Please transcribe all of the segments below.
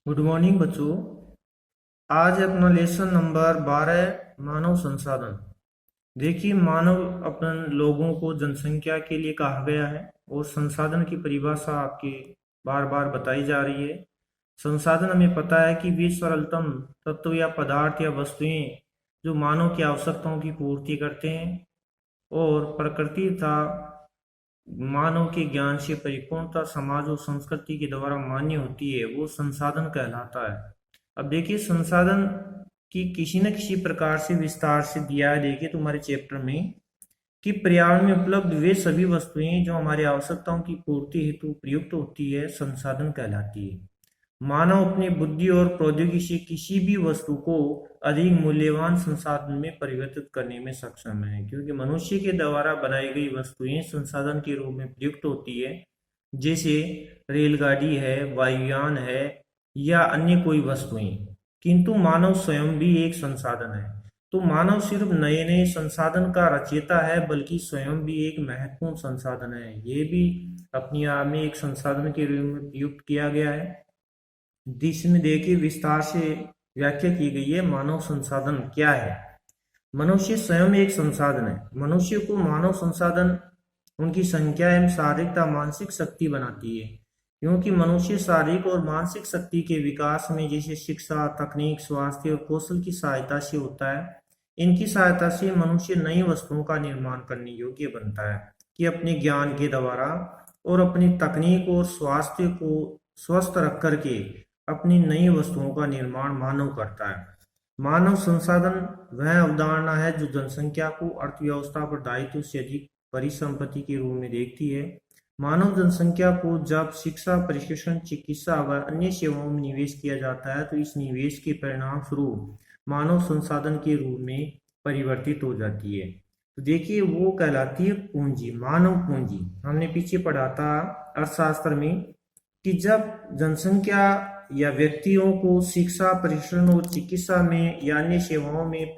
Good morning बच्चों। आज अपना लेसन नंबर 12 मानव संसाधन। देखिए, मानव अपन लोगों को जनसंख्या के लिए कहा गया है और संसाधन की परिभाषा आपके बार बार बताई जा रही है। संसाधन हमें पता है कि वे सरलतम तत्व या पदार्थ या वस्तुएं जो मानव की आवश्यकताओं की पूर्ति करते हैं और प्रकृति तथा मानव के ज्ञान से परिपूर्णता समाज और संस्कृति के द्वारा मान्य होती है, वो संसाधन कहलाता है। अब देखिए, संसाधन की किसी न किसी प्रकार से विस्तार से दिया है। देखिए तुम्हारे चैप्टर में कि पर्यावरण में उपलब्ध वे सभी वस्तुएं जो हमारी आवश्यकताओं की पूर्ति हेतु प्रयुक्त होती है, संसाधन कहलाती है। मानव अपनी बुद्धि और प्रौद्योगिकी से किसी भी वस्तु को अधिक मूल्यवान संसाधन में परिवर्तित करने में सक्षम है, क्योंकि मनुष्य के द्वारा बनाई गई वस्तुएं संसाधन के रूप में प्रयुक्त होती है, जैसे रेलगाड़ी है, वायुयान है या अन्य कोई वस्तुएं। किंतु मानव स्वयं भी एक संसाधन है। तो मानव सिर्फ नए नए संसाधन का रचयिता है, बल्कि स्वयं भी एक महत्वपूर्ण संसाधन है। ये भी अपनी आप में एक संसाधन के रूप में प्रयुक्त किया गया है, जिसमें देखिए विस्तार से व्याख्या की गई है। मानव संसाधन क्या है? मनुष्य स्वयं एक संसाधन है। मनुष्य को मानव संसाधन उनकी संख्या एवं शारीरिक तथा मानसिक शक्ति बनाती है, क्योंकि मनुष्य शारीरिक और मानसिक शक्ति के विकास में जैसे शिक्षा, तकनीक, स्वास्थ्य और कौशल की सहायता से होता है। इनकी सहायता से मनुष्य नई वस्तुओं का निर्माण करने योग्य बनता है कि अपने ज्ञान के द्वारा और अपनी तकनीक और स्वास्थ्य को स्वस्थ रख करके अपनी नई वस्तुओं का निर्माण मानव करता है। मानव संसाधन वह अवधारणा है जो जनसंख्या को अर्थव्यवस्था पर दायित्व से अधिक परिसंपत्ति के रूप में देखती है। मानव जनसंख्या को जब शिक्षा, प्रशिक्षण, चिकित्सा व अन्य सेवाओं में निवेश किया जाता है, तो इस निवेश के परिणाम स्वरूप मानव संसाधन के रूप में परिवर्तित हो जाती है। तो देखिए, वो कहलाती है पूंजी, मानव पूंजी। हमने पीछे पढ़ा था अर्थशास्त्र में कि जब जनसंख्या या व्यक्तियों को शिक्षा, प्रशिक्षण और चिकित्सा में या अन्य सेवाओं में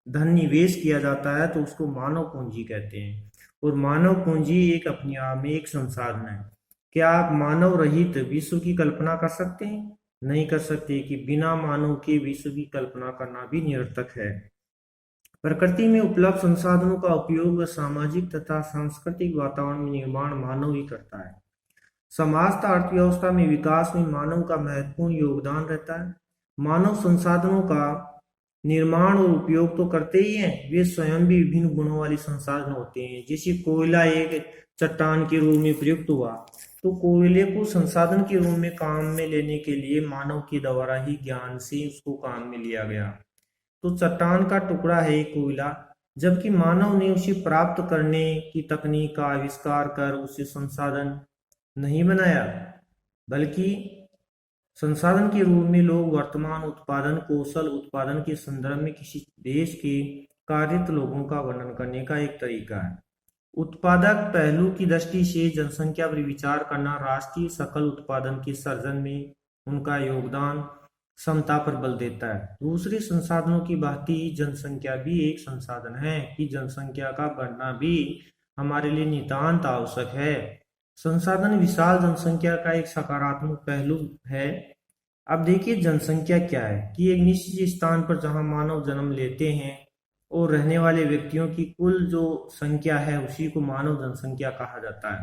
धन निवेश किया जाता है, तो उसको मानव पूंजी कहते हैं। और मानव पूंजी एक अपने आप में एक संसाधन है। क्या आप मानव रहित विश्व की कल्पना कर सकते हैं? नहीं कर सकते, कि बिना मानव के विश्व की कल्पना करना भी निरर्थक है। प्रकृति में उपलब्ध संसाधनों का उपयोग व सामाजिक तथा सांस्कृतिक वातावरण में निर्माण मानव ही करता है। समाज तथा अर्थव्यवस्था में विकास में मानव का महत्वपूर्ण योगदान रहता है। मानव संसाधनों का निर्माण और उपयोग तो करते ही हैं, वे स्वयं भी विभिन्न गुणों वाले संसाधन होते हैं। जैसे कोयला एक चट्टान के रूप में प्रयुक्त हुआ, तो कोयले को संसाधन के रूप में काम में लेने के लिए मानव के द्वारा ही ज्ञान से उसको काम में लिया गया। तो चट्टान का टुकड़ा है कोयला, जबकि मानव ने उसे प्राप्त करने की तकनीक का आविष्कार कर उसे संसाधन नहीं बनाया, बल्कि संसाधन के रूप में लोग वर्तमान उत्पादन कौशल उत्पादन के संदर्भ में किसी देश के कार्यरत लोगों का वर्णन करने का एक तरीका है। उत्पादक पहलू की दृष्टि से जनसंख्या पर विचार करना राष्ट्रीय सकल उत्पादन के सर्जन में उनका योगदान क्षमता पर बल देता है। दूसरे संसाधनों की भांति जनसंख्या भी एक संसाधन है कि जनसंख्या का बढ़ना भी हमारे लिए नितांत आवश्यक है। संसाधन विशाल जनसंख्या का एक सकारात्मक पहलू है। अब देखिए, जनसंख्या क्या है कि एक निश्चित स्थान पर जहां मानव जन्म लेते हैं और रहने वाले व्यक्तियों की कुल जो संख्या है, उसी को मानव जनसंख्या कहा जाता है।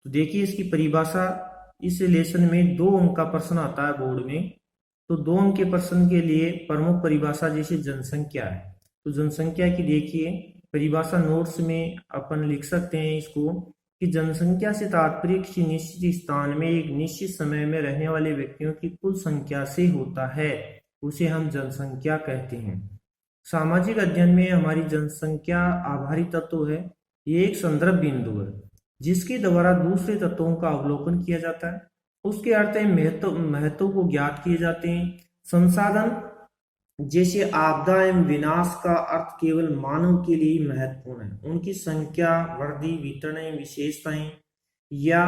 तो देखिए, इसकी परिभाषा इस लेसन में 2 अंक का प्रश्न आता है बोर्ड में। तो 2 अंक के प्रश्न के लिए प्रमुख परिभाषा जैसे जनसंख्या है, तो जनसंख्या की देखिए परिभाषा नोट्स में अपन लिख सकते हैं इसको कि जनसंख्या से तात्पर्य किसी निश्चित स्थान में एक निश्चित समय में रहने वाले व्यक्तियों की कुल संख्या से होता है, उसे हम जनसंख्या कहते हैं। सामाजिक अध्ययन में हमारी जनसंख्या आभारी तत्व है। ये एक संदर्भ बिंदु है जिसके द्वारा दूसरे तत्वों का अवलोकन किया जाता है, उसके अर्थ महत्व को ज्ञात किए जाते हैं। संसाधन जैसे आपदा एवं विनाश का अर्थ केवल मानव के लिए महत्वपूर्ण है। उनकी संख्या, वृद्धि, वितरण, विशेषताएं या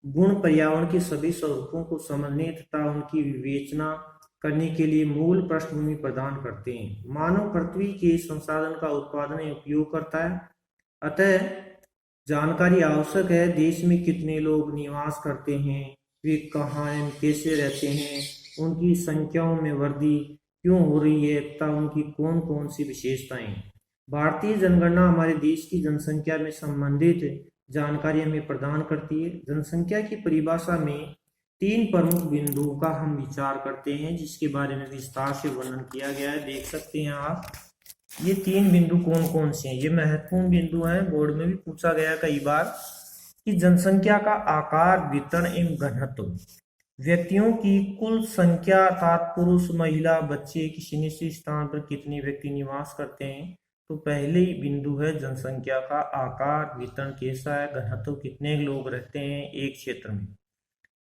गुण पर्यावरण के सभी स्वरूपों को समझने तथा उनकी विवेचना करने के लिए मूल पृष्ठभूमि प्रदान करते हैं। मानव पृथ्वी के संसाधन का उत्पादन एवं उपयोग करता है, अतः जानकारी आवश्यक है। देश में कितने लोग निवास करते हैं, वे कहाँ एवं कैसे रहते हैं, उनकी संख्याओं में वृद्धि क्यों हो रही है तथा उनकी कौन कौन सी विशेषताएं हैं। भारतीय जनगणना हमारे देश की जनसंख्या में संबंधित जानकारी हमें प्रदान करती है। जनसंख्या की परिभाषा में 3 प्रमुख बिंदुओं का हम विचार करते हैं, जिसके बारे में विस्तार से वर्णन किया गया है। देख सकते हैं आप, ये 3 बिंदु कौन कौन से हैं। ये महत्वपूर्ण बिंदु हैं, बोर्ड में भी पूछा गया कई बार कि जनसंख्या का आकार, वितरण एवं घनत्व, व्यक्तियों की कुल संख्या अर्थात पुरुष, महिला, बच्चे, किसी निश्चित स्थान पर कितने व्यक्ति निवास करते हैं। तो पहले ही बिंदु है जनसंख्या का आकार, वितरण कैसा है, घनत्व कितने लोग रहते हैं एक क्षेत्र में,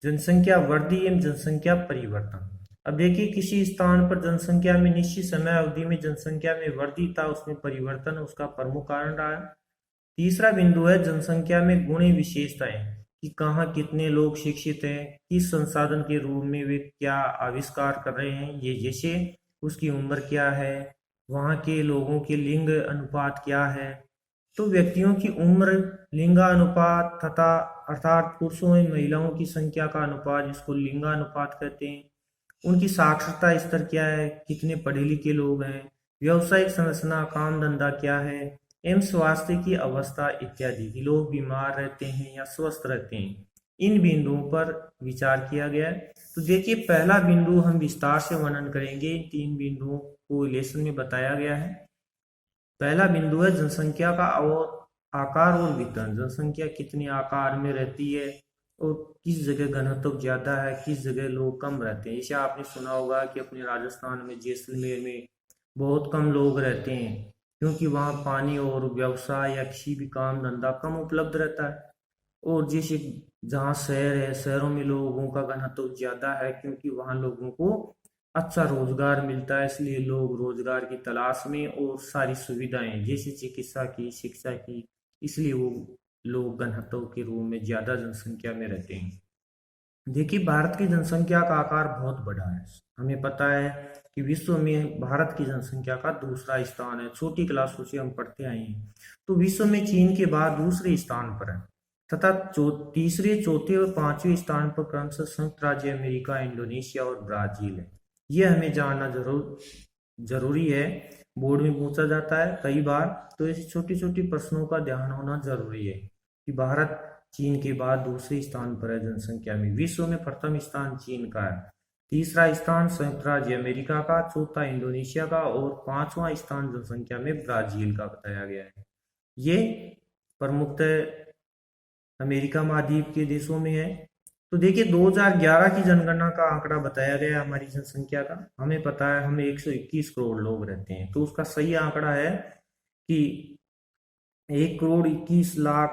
जनसंख्या वृद्धि एवं जनसंख्या परिवर्तन। अब देखिए, किसी स्थान पर जनसंख्या में निश्चित समय अवधि में जनसंख्या में वृद्धि था, उसमें परिवर्तन उसका प्रमुख कारण रहा है। तीसरा बिंदु है जनसंख्या में गुण विशेषताएं, कि कहाँ कितने लोग शिक्षित हैं, किस संसाधन के रूप में वे क्या आविष्कार कर रहे हैं, ये जैसे उसकी उम्र क्या है, वहाँ के लोगों के लिंग अनुपात क्या है। तो व्यक्तियों की उम्र, लिंगानुपात तथा अर्थात पुरुषों एवं महिलाओं की संख्या का अनुपात, जिसको लिंगानुपात कहते हैं, उनकी साक्षरता स्तर क्या है, कितने पढ़े लिखे लोग हैं, व्यावसायिक संरचना, काम धंधा क्या है, एवं स्वास्थ्य की अवस्था इत्यादि, कि लोग बीमार रहते हैं या स्वस्थ रहते हैं। इन बिंदुओं पर विचार किया गया है। तो देखिए, पहला बिंदु हम विस्तार से वर्णन करेंगे। इन 3 बिंदुओं को लेसन में बताया गया है। पहला बिंदु है जनसंख्या का आकार और वितरण, जनसंख्या कितने आकार में रहती है और किस जगह घनत्व ज्यादा है, किस जगह लोग कम रहते हैं। जैसे आपने सुना होगा कि अपने राजस्थान में, जैसलमेर में बहुत कम लोग रहते हैं, क्योंकि वहाँ पानी और व्यवसाय या किसी भी काम धंधा कम उपलब्ध रहता है। और जैसे जहाँ शहर है, शहरों में लोगों का घनत्व ज्यादा है, क्योंकि वहाँ लोगों को अच्छा रोजगार मिलता है, इसलिए लोग रोजगार की तलाश में और सारी सुविधाएं जैसे चिकित्सा की, शिक्षा की, इसलिए वो लोग घनत्व के रूप में ज्यादा जनसंख्या में रहते हैं। देखिए, भारत की जनसंख्या का आकार बहुत बड़ा है। हमें पता है कि विश्व में भारत की जनसंख्या का दूसरा स्थान है। छोटी क्लासों से हम पढ़ते आए हैं। तो विश्व में चीन के बाद दूसरे स्थान पर है, तथा तीसरे, चौथे और 5वें स्थान पर क्रमशः संयुक्त राज्य अमेरिका, इंडोनेशिया और ब्राजील है। ये हमें जानना जरूरी है, बोर्ड में पूछा जाता है कई बार। तो ऐसे छोटी छोटी प्रश्नों का ध्यान होना जरूरी है कि भारत चीन के बाद दूसरे स्थान पर है जनसंख्या में। विश्व में प्रथम स्थान चीन का है, तीसरा स्थान संयुक्त राज्य अमेरिका का, चौथा इंडोनेशिया का और 5वां स्थान जनसंख्या में ब्राजील का बताया गया है। ये प्रमुखतः अमेरिका महाद्वीप के देशों में है। तो देखिए, 2011 की जनगणना का आंकड़ा बताया गया है हमारी जनसंख्या का। हमें पता है हमें 121 करोड़ लोग रहते हैं, तो उसका सही आंकड़ा है कि 1,21,00,000,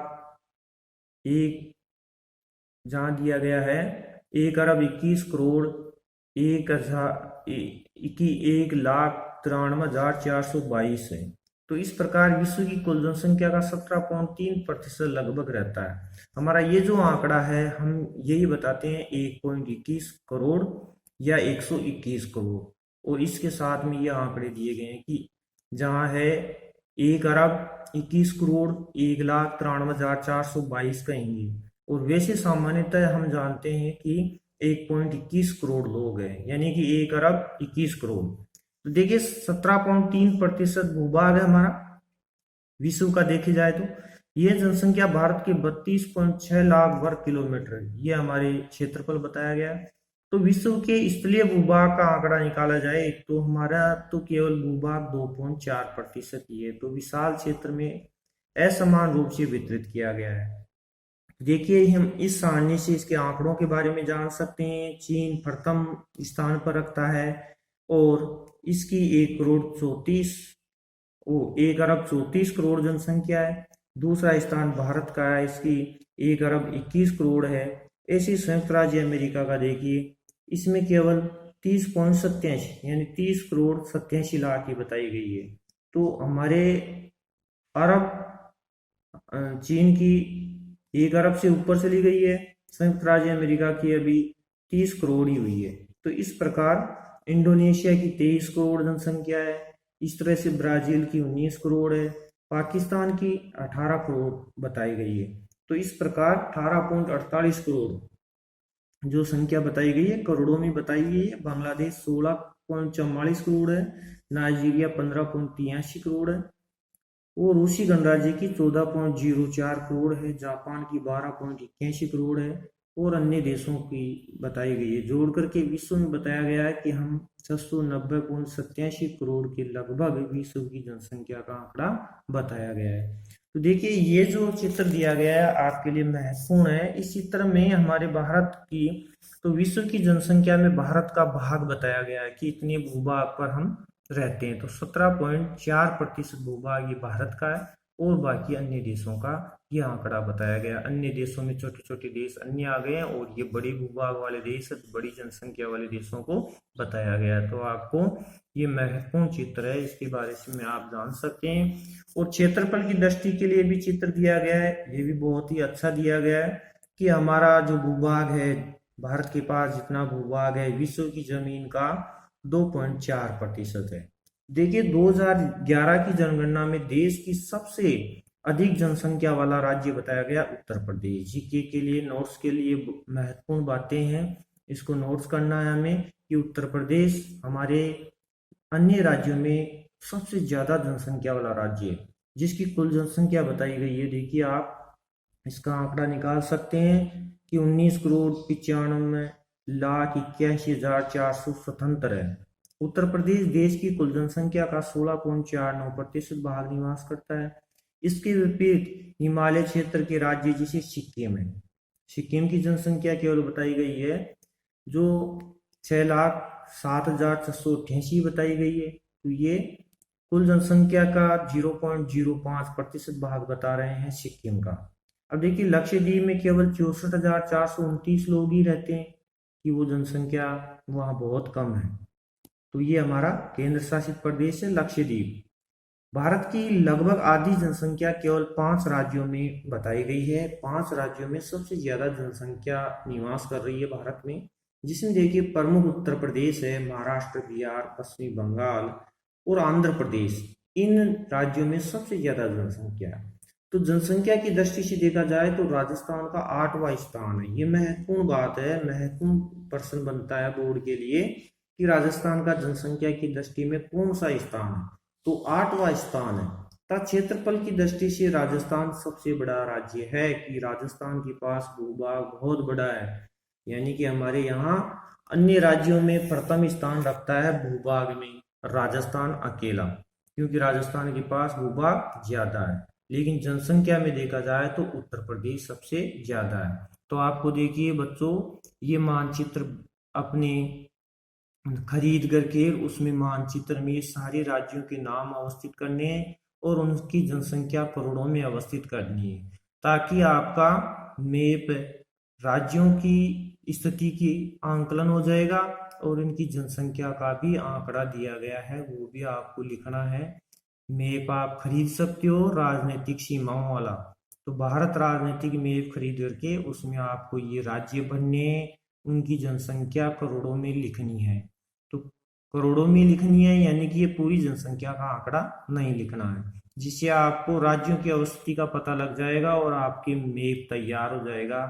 एक जहां दिया गया है 1,21,21,93,422 है। तो इस प्रकार विश्व की कुल जनसंख्या का 17.3% लगभग रहता है। हमारा ये जो आंकड़ा है, हम यही बताते हैं 1.21 करोड़ या 121 करोड़, और इसके साथ में ये आंकड़े दिए गए हैं कि जहां है 1,21 करोड़ 1,93,422 कहेंगे, और वैसे सामान्यतः हम जानते हैं कि 1.21 करोड़ लोग हैं, यानी कि 1,21 करोड़। तो देखिए, 17.3% भूभाग है हमारा विश्व का। देखे जाए तो यह जनसंख्या भारत के 32.6 लाख वर्ग किलोमीटर है, ये हमारे क्षेत्रफल बताया गया है। तो विश्व के स्थलीय भूभाग का आंकड़ा निकाला जाए तो हमारा तो केवल भूभाग 2.4% ही है, तो विशाल क्षेत्र में असमान रूप से वितरित किया गया है। देखिए, हम इस सारणी से इसके आंकड़ों के बारे में जान सकते हैं। चीन प्रथम स्थान पर रखता है और इसकी 1,34 करोड़ जनसंख्या है। दूसरा स्थान भारत का है, इसकी 1,21 करोड़ है। ऐसी संयुक्त राज्य अमेरिका का देखिए, इसमें केवल 30.87 यानी 30 करोड़ 87 लाख की बताई गई है। तो हमारे चीन की 1 अरब से ऊपर चली गई है, संयुक्त राज्य अमेरिका की अभी 30 करोड़ ही हुई है। तो इस प्रकार इंडोनेशिया की 23 करोड़ जनसंख्या है, इस तरह से ब्राजील की 19 करोड़ है, पाकिस्तान की 18 करोड़ बताई गई है। तो इस प्रकार 18.48 करोड़ जो संख्या बताई गई है करोड़ों में बताई गई है। बांग्लादेश 16.44 करोड़ है, नाइजीरिया 15.83 करोड़ है, और रूसी गणराज्य की 14.04 करोड़ है, जापान की 12.81 करोड़ है, और अन्य देशों की बताई गई है। जोड़ करके विश्व में बताया गया है कि हम 690.87 करोड़ के लगभग विश्व की जनसंख्या का आंकड़ा बताया गया है। तो देखिए ये जो चित्र दिया गया है आपके लिए महत्वपूर्ण है। इस चित्र में हमारे भारत की, तो विश्व की जनसंख्या में भारत का भाग बताया गया है कि इतने भूभाग पर हम रहते हैं। तो 17.4% भूभाग ये भारत का है, और बाकी अन्य देशों का ये आंकड़ा बताया गया। अन्य देशों में छोटे छोटे देश अन्य आ गए हैं, और ये बड़ी भूभाग वाले देश, बड़ी जनसंख्या वाले देशों को बताया गया है। तो आपको ये महत्वपूर्ण चित्र है, इसके बारे में आप जान सकते हैं। और क्षेत्रफल की दृष्टि के लिए भी चित्र दिया गया है, ये भी बहुत ही अच्छा दिया गया है कि हमारा जो भूभाग है, भारत के पास जितना भूभाग है विश्व की जमीन का 2.4% है। देखिए 2011 की जनगणना में देश की सबसे अधिक जनसंख्या वाला राज्य बताया गया उत्तर प्रदेश। जीके के लिए, नोट्स के लिए महत्वपूर्ण बातें हैं, इसको नोट्स करना है हमें कि उत्तर प्रदेश हमारे अन्य राज्यों में सबसे ज्यादा जनसंख्या वाला राज्य है, जिसकी कुल जनसंख्या बताई गई है। देखिए आप इसका आंकड़ा निकाल सकते हैं कि 19,95,81,400 स्वतंत्र है। उत्तर प्रदेश देश की कुल जनसंख्या का 16.49% भाग निवास करता है। इसके विपरीत हिमालय क्षेत्र के राज्य जैसे सिक्किम है, सिक्किम की जनसंख्या केवल बताई गई है जो 6,07,688 बताई गई है। तो ये कुल जनसंख्या का 0.05% भाग बता रहे हैं सिक्किम का। अब देखिए लक्षद्वीप में केवल 64,429 लोग ही रहते हैं, कि वो जनसंख्या वहाँ बहुत कम है। तो ये हमारा केंद्र शासित प्रदेश है लक्षद्वीप। भारत की लगभग आधी जनसंख्या केवल 5 राज्यों में बताई गई है। 5 राज्यों में सबसे ज्यादा जनसंख्या निवास कर रही है भारत में, जिसमें देखिए प्रमुख उत्तर प्रदेश है, महाराष्ट्र, बिहार, पश्चिमी बंगाल और आंध्र प्रदेश। इन राज्यों में सबसे ज्यादा जनसंख्या है। तो जनसंख्या की दृष्टि से देखा जाए तो राजस्थान का 8वां स्थान है। ये महत्वपूर्ण बात है, महत्वपूर्ण प्रश्न बनता है बोर्ड के लिए कि राजस्थान का जनसंख्या की दृष्टि में कौन सा स्थान है। तो 8वां स्थान है। तथा क्षेत्रफल की दृष्टि से राजस्थान सबसे बड़ा राज्य है, कि राजस्थान के पास भूभाग बहुत बड़ा है, यानी कि हमारे यहाँ अन्य राज्यों में प्रथम स्थान रखता है भूभाग में राजस्थान अकेला, क्योंकि राजस्थान के पास भूभाग ज्यादा है। लेकिन जनसंख्या में देखा जाए तो उत्तर प्रदेश सबसे ज्यादा है। तो आपको देखिए बच्चों, ये मानचित्र अपने खरीद करके उसमें मानचित्र में सारे राज्यों के नाम अवस्थित करने हैं, और उनकी जनसंख्या करोड़ों में अवस्थित करनी है, ताकि आपका मैप राज्यों की स्थिति की आंकलन हो जाएगा, और इनकी जनसंख्या का भी आंकड़ा दिया गया है, वो भी आपको लिखना है। मैप आप खरीद सकते हो राजनीतिक सीमाओं वाला। तो भारत राजनीतिक मैप खरीद करके उसमें आपको ये राज्य बनने, उनकी जनसंख्या करोड़ों में लिखनी है। तो करोड़ों में लिखनी है, यानी कि ये पूरी जनसंख्या का आंकड़ा नहीं लिखना है, जिससे आपको राज्यों की अवस्थिति का पता लग जाएगा और आपके मैप तैयार हो जाएगा।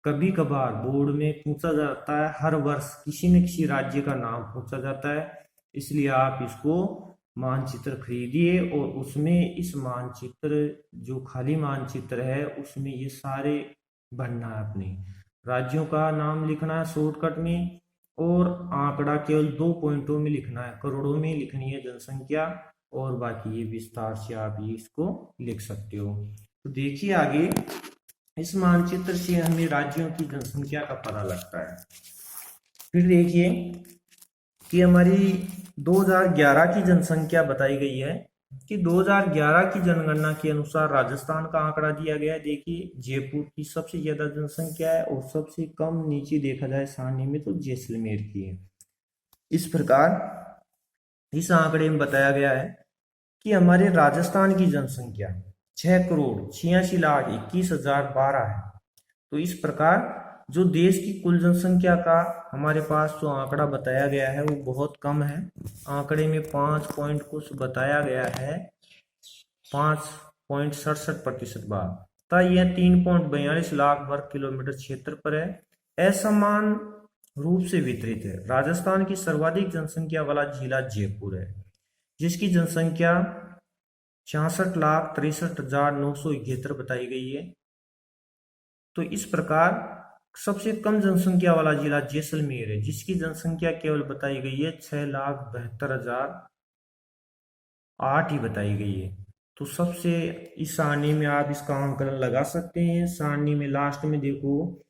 कभी कभार बोर्ड में पूछा जाता है, हर वर्ष किसी न किसी राज्य का नाम पूछा जाता है, इसलिए आप इसको मानचित्र खरीदिए, और उसमें इस मानचित्र जो खाली मानचित्र है उसमें ये सारे भरना है, अपने राज्यों का नाम लिखना है शॉर्टकट में, और आंकड़ा केवल 2 पॉइंटों में लिखना है, करोड़ों में लिखनी है जनसंख्या, और बाकी ये विस्तार से आप ये इसको लिख सकते हो। तो देखिए आगे, इस मानचित्र से हमें राज्यों की जनसंख्या का पता लगता है। फिर देखिए कि हमारी 2011 की जनसंख्या बताई गई है, कि 2011 की जनगणना के अनुसार राजस्थान का आंकड़ा दिया गया है। देखिए जयपुर की सबसे ज्यादा जनसंख्या है, और सबसे कम नीचे देखा जाए सारणी में तो जैसलमेर की है। इस प्रकार इस आंकड़े में बताया गया है कि हमारे राजस्थान की जनसंख्या 6,86,21,012 है। तो इस प्रकार जो देश की कुल जनसंख्या का हमारे पास जो आंकड़ा बताया गया है वो बहुत कम है। आंकड़े में 5 पॉइंट कुछ बताया गया है, 5.67% भाग, तथा यह 3.42 लाख वर्ग किलोमीटर क्षेत्र पर है। असमान रूप से वितरित है। राजस्थान की सर्वाधिक जनसंख्या वाला जिला जयपुर है, जिसकी जनसंख्या 66,63,971 बताई गई है। तो इस प्रकार सबसे कम जनसंख्या वाला जिला जैसलमेर है, जिसकी जनसंख्या केवल बताई गई है 6,72,008 ही बताई गई है। तो सबसे इस सारणी में आप इसका आंकलन लगा सकते हैं। सारणी में लास्ट में देखो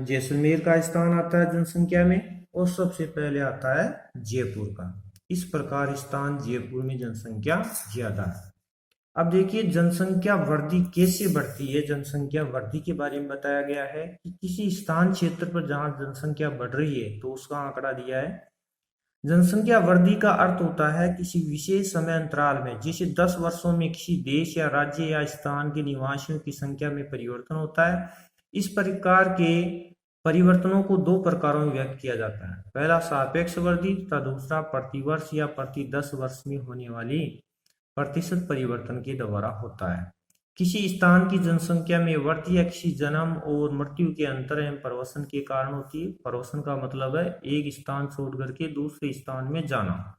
जैसलमेर का स्थान आता है जनसंख्या में, और सबसे पहले आता है जयपुर का। इस प्रकार स्थान जयपुर में जनसंख्या ज्यादा है। अब देखिए जनसंख्या वृद्धि कैसे बढ़ती है। जनसंख्या वृद्धि के बारे में बताया गया है कि किसी स्थान क्षेत्र पर जहां जनसंख्या बढ़ रही है तो उसका आंकड़ा दिया है। जनसंख्या वृद्धि का अर्थ होता है किसी विशेष समय अंतराल में, जैसे 10 वर्षों में किसी देश या राज्य या स्थान के निवासियों की संख्या में परिवर्तन होता है। इस प्रकार के परिवर्तनों को दो प्रकारों में व्यक्त किया जाता है। पहला सापेक्ष वृद्धि तथा दूसरा प्रतिवर्ष या प्रति 10 वर्ष में होने वाली प्रतिशत परिवर्तन के द्वारा होता है। किसी स्थान की जनसंख्या में वृद्धि या किसी जन्म और मृत्यु के अंतर एवं प्रवसन के कारण होती है। प्रवसन का मतलब है एक स्थान छोड़ करके दूसरे स्थान में जाना।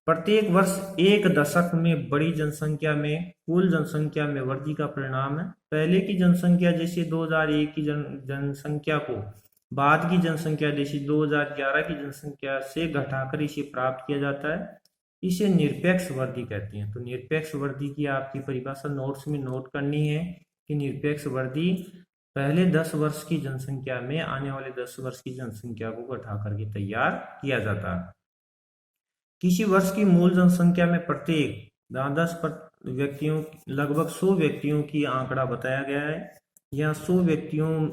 प्रत्येक वर्ष एक दशक में बड़ी जनसंख्या में कुल जनसंख्या में वृद्धि का परिणाम है। पहले की जनसंख्या जैसे 2001 की जनसंख्या को बाद की जनसंख्या जैसे 2011 की जनसंख्या से घटाकर इसे प्राप्त किया जाता है। इसे निरपेक्ष वृद्धि कहते हैं। तो निरपेक्ष वृद्धि की आपकी परिभाषा नोट्स में नोट करनी है कि निरपेक्ष वृद्धि पहले 10 वर्ष की जनसंख्या में आने वाले 10 वर्ष की जनसंख्या को घटा करके तैयार किया जाता है। किसी वर्ष की मूल जनसंख्या में प्रत्येक 10 व्यक्तियों लगभग 100 व्यक्तियों की आंकड़ा बताया गया है। यहाँ 100 व्यक्तियों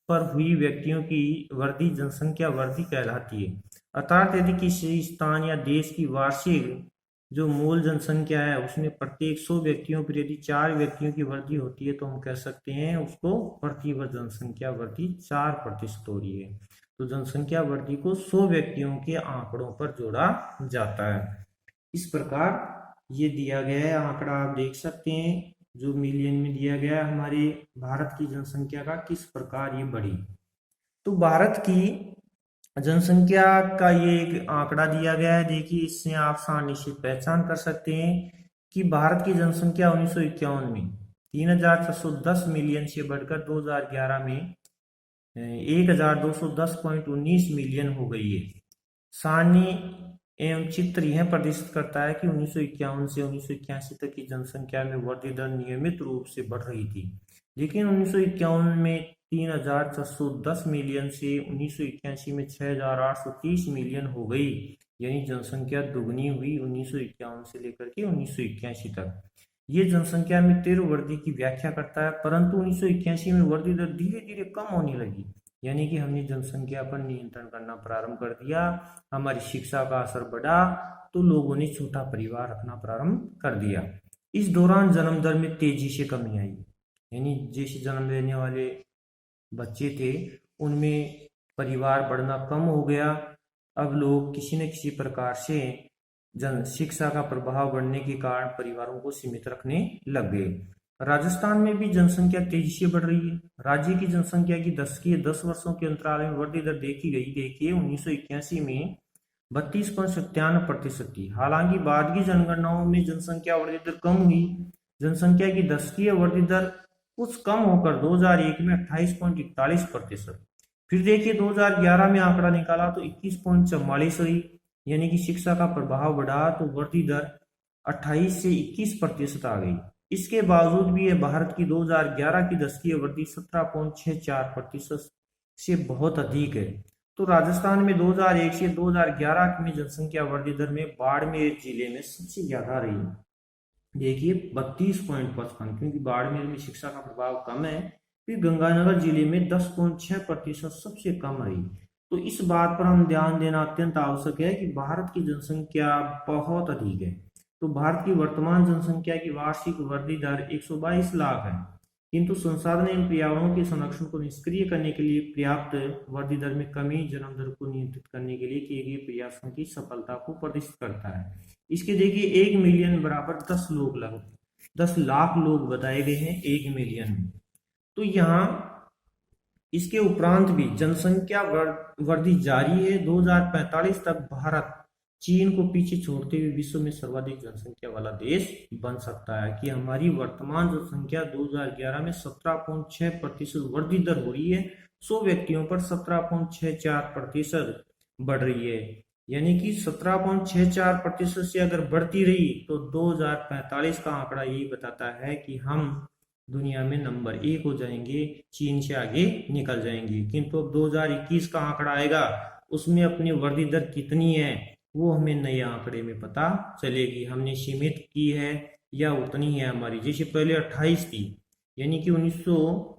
पर हुई व्यक्तियों की वृद्धि जनसंख्या वृद्धि कहलाती है। अर्थात यदि किसी स्थान या देश की वार्षिक जो मूल जनसंख्या है उसमें प्रत्येक 100 व्यक्तियों पर यदि 4 व्यक्तियों की वृद्धि होती है तो हम कह सकते हैं उसको प्रतिवर्ष जनसंख्या वृद्धि 4% हो रही है। तो जनसंख्या वृद्धि को 100 व्यक्तियों के आंकड़ों पर जोड़ा जाता है। इस प्रकार ये दिया गया है आंकड़ा, आप देख सकते हैं जो मिलियन में दिया गया है हमारे भारत की जनसंख्या का किस प्रकार ये बढ़ी। तो भारत की जनसंख्या का ये एक आंकड़ा दिया गया है। देखिए इससे आप आसानी से पहचान कर सकते हैं कि भारत की जनसंख्या 1951 में 3,610 मिलियन से बढ़कर 2011 में 1,210.19 मिलियन हो गई है। सारणी एवं चित्र यह प्रदर्शित करता है कि 1951 से 1981 तक की जनसंख्या में वृद्धि दर नियमित रूप से बढ़ रही थी, लेकिन 1951 में 3,610 मिलियन से 1981 में 6,830 मिलियन हो गई, यानी जनसंख्या दुगनी हुई 1951 से लेकर के 1981 तक। ये जनसंख्या में तीव्र वृद्धि की व्याख्या करता है, परंतु 1981 में वृद्धि दर धीरे धीरे कम होने लगी, यानी कि हमने जनसंख्या पर नियंत्रण करना प्रारंभ कर दिया। हमारी शिक्षा का असर बढ़ा तो लोगों ने छोटा परिवार रखना प्रारंभ कर दिया। इस दौरान जन्म दर में तेजी से कमी आई, यानी जैसे जन्म लेने वाले बच्चे थे उनमें परिवार बढ़ना कम हो गया। अब लोग किसी न किसी प्रकार से जन शिक्षा का प्रभाव बढ़ने के कारण परिवारों को सीमित रखने लग गए। राजस्थान में भी जनसंख्या तेजी से बढ़ रही है। राज्य की जनसंख्या की 10 वर्षों के अंतराल में वृद्धि दर देखी गई। देखिए 1981 में 32.97% थी। हालांकि बाद की जनगणनाओं में जनसंख्या वृद्धि दर कम हुई। जनसंख्या की दशकीय वृद्धि दर कुछ कम होकर 2001 में 28.41%। फिर देखिए 2011 में आंकड़ा निकाला तो 21.44 हुई, यानी कि शिक्षा का प्रभाव बढ़ा तो वृद्धि दर 28 से 21% आ गई। इसके बावजूद भी यह भारत की 2011 की दशकीय वृद्धि 17.64% से बहुत अधिक है। तो राजस्थान में 2001 से 2011 में जनसंख्या वृद्धि दर में बाड़मेर जिले में सबसे ज्यादा रही। देखिए 32.55, क्योंकि बाड़मेर में शिक्षा का प्रभाव कम है। फिर गंगानगर जिले में 10.6% सबसे कम रही। तो इस बात पर हम ध्यान देना अत्यंत आवश्यक है कि भारत की जनसंख्या बहुत अधिक है। तो भारत की वर्तमान जनसंख्या की वार्षिक वृद्धि दर 122 लाख है, किंतु संसाधन एवं पर्यावरण के संरक्षण को निष्क्रिय करने के लिए पर्याप्त वृद्धि दर में कमी जन्म दर को नियंत्रित करने के लिए किए गए प्रयासों की सफलता को प्रदर्शित करता है। इसके देखिए 1 मिलियन बराबर 10 लोग, लगभग 10 लाख लोग बताए गए हैं 1 मिलियन में। तो यहाँ इसके उपरांत भी जनसंख्या वृद्धि जारी है। 2045 तक भारत चीन को पीछे छोड़ते हुए विश्व में सर्वाधिक जनसंख्या वाला देश बन सकता है। कि हमारी वर्तमान जनसंख्या 2011 में 17.6% वृद्धि दर हो रही है, 100 व्यक्तियों पर 17.64% बढ़ रही है। यानी कि 17.64% से अगर बढ़ती रही तो 2045 का आंकड़ा यही बताता है कि हम दुनिया में नंबर 1 हो जाएंगे, चीन से आगे निकल जाएंगे। किंतु अब 2021 का आंकड़ा आएगा, उसमें अपनी वृद्धि दर कितनी है वो हमें नए आंकड़े में पता चलेगी, हमने सीमित की है या उतनी है हमारी। जैसे पहले 28 थी, यानी कि 1900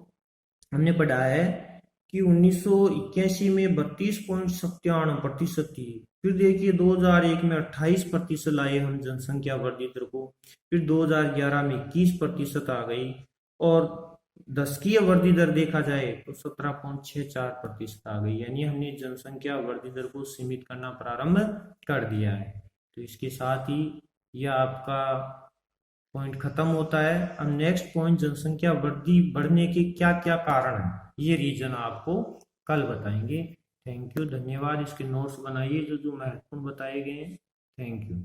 हमने पढ़ा है कि 1981 में 32.97% थी। फिर देखिए 2001 में 28% लाए हम जनसंख्या वृद्धि दर को, फिर 2011 में 21% आ गई, और दशकीय वृद्धि दर देखा जाए तो 17.64% आ गई। यानी हमने जनसंख्या वृद्धि दर को सीमित करना प्रारंभ कर दिया है। तो इसके साथ ही यह आपका पॉइंट खत्म होता है। अब नेक्स्ट पॉइंट, जनसंख्या वृद्धि बढ़ने के क्या क्या कारण है, ये रीजन आपको कल बताएंगे। थैंक यू, धन्यवाद। इसके नोट्स बनाइए जो जो महत्वपूर्ण बताए गए हैं। Thank you.